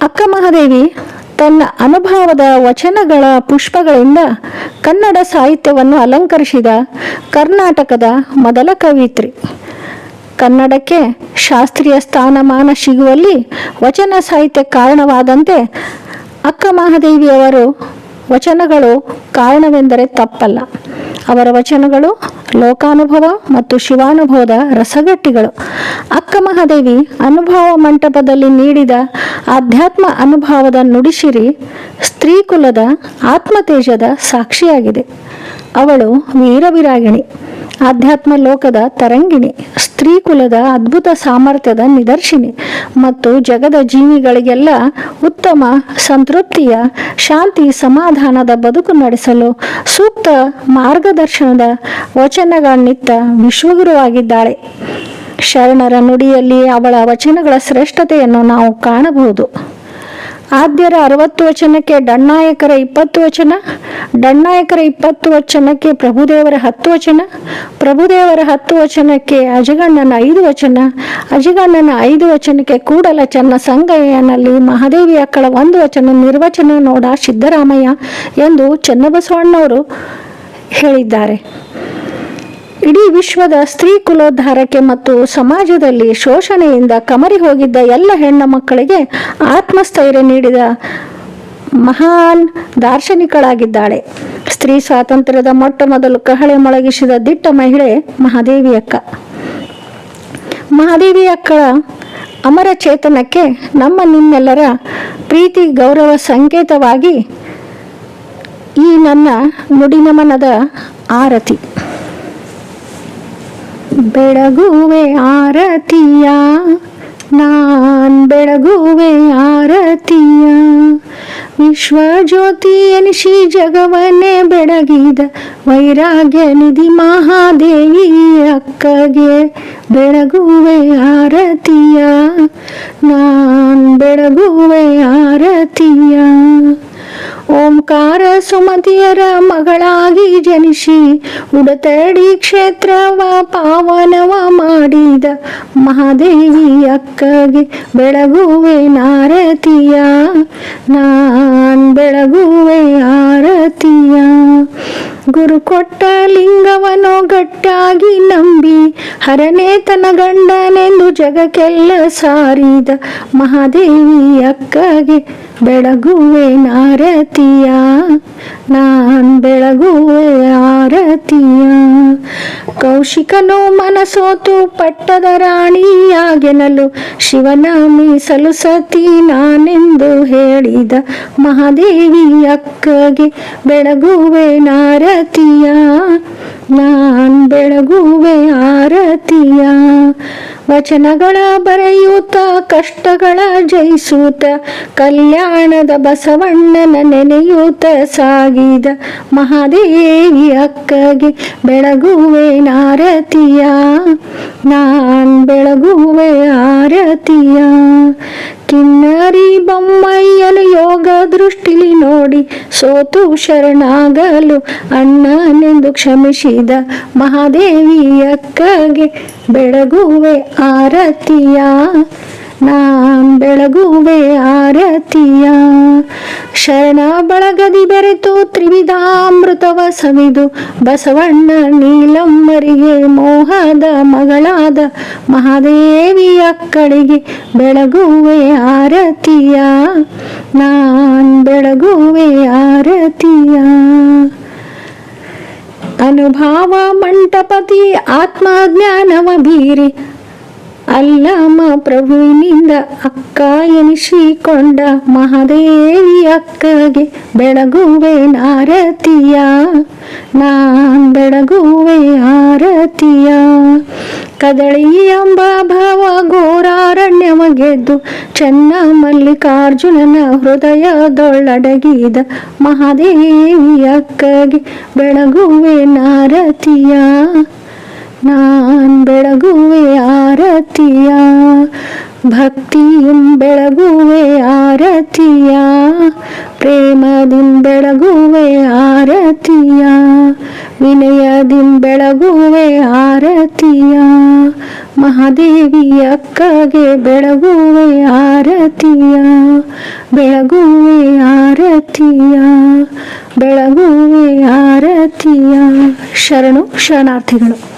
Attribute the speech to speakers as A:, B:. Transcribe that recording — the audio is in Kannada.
A: ಅಕ್ಕ ಮಹಾದೇವಿ ತನ್ನ ಅನುಭವದ ವಚನಗಳ ಪುಷ್ಪಗಳಿಂದ ಕನ್ನಡ ಸಾಹಿತ್ಯವನ್ನು ಅಲಂಕರಿಸಿದ ಕರ್ನಾಟಕದ ಮೊದಲ ಕವಿಯಿತ್ರಿ. ಕನ್ನಡಕ್ಕೆ ಶಾಸ್ತ್ರೀಯ ಸ್ಥಾನಮಾನ ಸಿಗುವಲ್ಲಿ ವಚನ ಸಾಹಿತ್ಯ ಕಾರಣವಾದಂತೆ ಅಕ್ಕ ಮಹಾದೇವಿಯವರು ವಚನಗಳು ಕಾರಣವೆಂದರೆ ತಪ್ಪಲ್ಲ. ಅವರ ವಚನಗಳು ಲೋಕಾನುಭವ ಮತ್ತು ಶಿವಾನುಭವದ ರಸಗಟ್ಟಿಗಳು. ಅಕ್ಕ ಮಹಾದೇವಿ ಅನುಭವ ಮಂಟಪದಲ್ಲಿ ನೀಡಿದ ಆಧ್ಯಾತ್ಮ ಅನುಭವದ ನುಡಿಸಿರಿ ಸ್ತ್ರೀ ಕುಲದ ಆತ್ಮತೇಜದ ಸಾಕ್ಷಿಯಾಗಿದೆ. ಅವಳು ವೀರವಿರಾಗಿಣಿ, ಆಧ್ಯಾತ್ಮ ಲೋಕದ ತರಂಗಿಣಿ, ಸ್ತ್ರೀ ಕುಲದ ಅದ್ಭುತ ಸಾಮರ್ಥ್ಯದ ನಿದರ್ಶಿನಿ ಮತ್ತು ಜಗದ ಜೀವಿಗಳಿಗೆಲ್ಲ ಉತ್ತಮ ಸಂತೃಪ್ತಿಯ ಶಾಂತಿ ಸಮಾಧಾನದ ಬದುಕು ನಡೆಸಲು ಸೂಕ್ತ ಮಾರ್ಗದರ್ಶನದ ವಚನಗಳನ್ನಿತ್ತ ವಿಶ್ವಗುರುವಾಗಿದ್ದಾಳೆ. ಶರಣರ ನುಡಿಯಲ್ಲಿ ಅವಳ ವಚನಗಳ ಶ್ರೇಷ್ಠತೆಯನ್ನು ನಾವು ಕಾಣಬಹುದು. ಆದ್ಯರ 60 ವಚನಕ್ಕೆ ಡಣ್ಣಾಯಕರ 20 ವಚನ, ಡಣ್ಣಾಯಕರ 20 ವಚನಕ್ಕೆ ಪ್ರಭುದೇವರ 10 ವಚನ, ಪ್ರಭುದೇವರ 10 ವಚನಕ್ಕೆ ಅಜಗಣ್ಣನ 5 ವಚನ, ಅಜಗಣ್ಣನ 5 ವಚನಕ್ಕೆ ಕೂಡಲ ಚನ್ನ ಸಂಗಯ್ಯನಲ್ಲಿ ಮಹಾದೇವಿ ಅಕ್ಕಳ 1 ವಚನ ನಿರ್ವಚನ ನೋಡ ಸಿದ್ದರಾಮಯ್ಯ ಎಂದು ಚನ್ನಬಸವಣ್ಣವರು ಹೇಳಿದ್ದಾರೆ. ಇಡೀ ವಿಶ್ವದ ಸ್ತ್ರೀ ಕುಲೋದ್ಧಾರಕ್ಕೆ ಮತ್ತು ಸಮಾಜದಲ್ಲಿ ಶೋಷಣೆಯಿಂದ ಕಮರಿ ಹೋಗಿದ್ದ ಎಲ್ಲ ಹೆಣ್ಣು ಮಕ್ಕಳಿಗೆ ಆತ್ಮಸ್ಥೈರ್ಯ ನೀಡಿದ ಮಹಾನ್ ದಾರ್ಶನಿಕಳಾಗಿದ್ದಾಳೆ. ಸ್ತ್ರೀ ಸ್ವಾತಂತ್ರ್ಯದ ಮೊಟ್ಟ ಮೊದಲು ಕಹಳೆ ಮೊಳಗಿಸಿದ ದಿಟ್ಟ ಮಹಿಳೆ ಮಹಾದೇವಿ ಅಕ್ಕ. ಮಹಾದೇವಿ ಅಕ್ಕಳ ಅಮರ ಚೇತನಕ್ಕೆ ನಮ್ಮ ನಿಮ್ಮೆಲ್ಲರ ಪ್ರೀತಿ ಗೌರವ ಸಂಕೇತವಾಗಿ ಈ ನನ್ನ ನುಡಿನಮನದ ಆರತಿ. ಬೆಳಗುವೆ ಆರತಿಯ ನಾನ್ ಬೆಳಗುವೆ ಆರತಿಯ, ವಿಶ್ವಜ್ಯೋತಿ ಎನಿಸಿ ಜಗವನ್ನೇ ಬೆಳಗಿದ ವೈರಾಗ್ಯ ನಿಧಿ ಮಹಾದೇವಿ ಅಕ್ಕಗೆ ಬೆಳಗುವೆ ಆರತಿಯ ನಾನ್ ಬೆಳಗುವೆ ಆರತಿಯ. ಓಂಕಾರ ಸುಮತಿಯರ ಮಗಳಾಗಿ ಜನಿಸಿ ಉಡತಡಿ ಕ್ಷೇತ್ರವ ಪಾವನವ ಮಾಡಿದ ಮಹಾದೇವಿ ಅಕ್ಕಗೆ ಬೆಳಗುವೆ ಆರತಿಯ ನಾನ್ ಬೆಳಗುವೆ ಆರತಿಯ. ಗುರು ಕೊಟ್ಟ ಲಿಂಗವನು ಗಟ್ಟಾಗಿ ನಂಬಿ ಹರನೇ ತನ್ನ ಗಂಡನೆಂದು ಜಗಕ್ಕೆಲ್ಲ ಸಾರಿದ ಮಹಾದೇವಿ ಅಕ್ಕಗೆ ಬೆಳಗುವೆ ಆರತಿಯ ನಾನ್ ಬೆಳಗುವೆ ಆರತಿಯ. ಕೌಶಿಕನು ಮನಸೋತು ಪಟ್ಟದ ರಾಣಿಯಾಗೆನಲು ಶಿವನ ಮೀಸಲು ಸತಿ ನಾನೆಂದು ಹೇಳಿದ ಮಹಾದೇವಿ ಅಕ್ಕಗೆ ಬೆಳಗುವೆ ಆರತಿಯ ನಾನ್ ಬೆಳಗುವೆ ಆರತಿಯ. ವಚನಗಳ ಬರೆಯೂತ ಕಷ್ಟಗಳ ಜಯಿಸೂತ ಕಲ್ಯಾಣದ ಬಸವಣ್ಣನ ನೆನೆಯೂತ ಸಾಗಿದ ಮಹಾದೇವಿ ಅಕ್ಕಗೆ ಬೆಳಗುವೆ ಆರತಿಯ ನಾನ್ ಬೆಳಗುವೆ ಆರತಿಯ. ಕಿನ್ನರಿ ಬೊಮ್ಮಯ್ಯನು ಯೋಗ ದೃಷ್ಟಿಲಿ ನೋಡಿ ಸೋತು ಶರಣಾಗಲು ಅಣ್ಣನೆಂದು ಕ್ಷಮಿಸಿದ ಮಹಾದೇವಿ ಅಕ್ಕಗೆ ಬೆಳಗುವೆ ಆರತಿಯ ನಾನ್ ಬೆಳಗುವೆ ಆರತಿಯ. ಶರಣ ಬಳಗದಿ ಬೆರೆತು ತ್ರಿವಿಧಾಮೃತವ ಸವಿದು ಬಸವಣ್ಣ ನೀಲಮ್ಮರಿಗೆ ಮೋಹದ ಮಗಳಾದ ಮಹಾದೇವಿ ಅಕ್ಕಳಿಗೆ ಬೆಳಗುವೆ ಆರತಿಯ ನಾನ್ ಬೆಳಗುವೆ ಆರತಿಯ. ಅನುಭವ ಮಂಟಪತಿ ಆತ್ಮಜ್ಞಾನವ ಬೀರಿ ಅಲ್ಲಮ ಪ್ರಭುವಿನಿಂದ ಅಕ್ಕ ಎನಿಸಿಕೊಂಡ ಮಹಾದೇವಿ ಅಕ್ಕಗೆ ಬೆಳಗುವೆ ಆರತಿಯ ನಾನ್ ಬೆಳಗುವೆ ಆರತಿಯ. ಕದಳಿ ಎಂಬ ಭಾವ ಘೋರಾರಣ್ಯವ ಗೆದ್ದು ಚೆನ್ನ ಮಲ್ಲಿಕಾರ್ಜುನನ ಹೃದಯದೊಳಡಗಿದ ಮಹಾದೇವಿ ಅಕ್ಕಗೆ ಬೆಳಗುವೆ ಆರತಿಯ ನಾನ್ ಬೆಳಗುವೆ ಆರತಿಯ. ಭಕ್ತಿയും ಬೆಳಗುವೆ ಆರತಿಯ ಪ್ರೇಮದಿಂ ಬೆಳಗುವೆ ಆರತಿಯ ವಿನಯದಿಂ ಬೆಳಗುವೆ ಆರತಿಯ ಮಹಾದೇವಿ ಅಕ್ಕಗೆ ಬೆಳಗುವೆ ಆರತಿಯ ಬೆಳಗುವೆ ಆರತಿಯ, ಬೆಳಗುವೆ ಆರತಿಯ. ಶರಣು ಶರಣಾರ್ಥಿಗಳು.